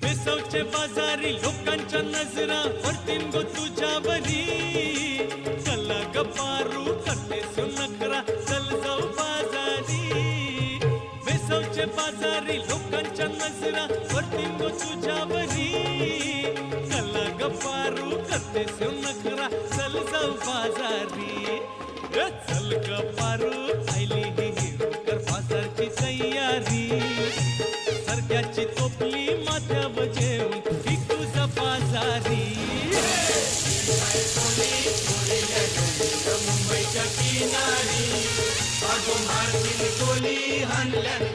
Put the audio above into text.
वेसवचे बाजारी लोकांच्या नजरा पडतीन गो तुझ्यावरी चला गपारू करते सुनकरा चल जाऊ बाजारी वेसवचे बाजारी लोकांच्या नजरा पडतीन गो तुझ्यावरी चला गपारू करते सुनकरा चल जाऊ बाजारी चल गपारू आईली ही कर बाजारची तयारी सरक्याची टोपली माथ्यावर जेवून ही तुझा बाजारी मुंबईच्या किनारी मारतील गोली हाणल्या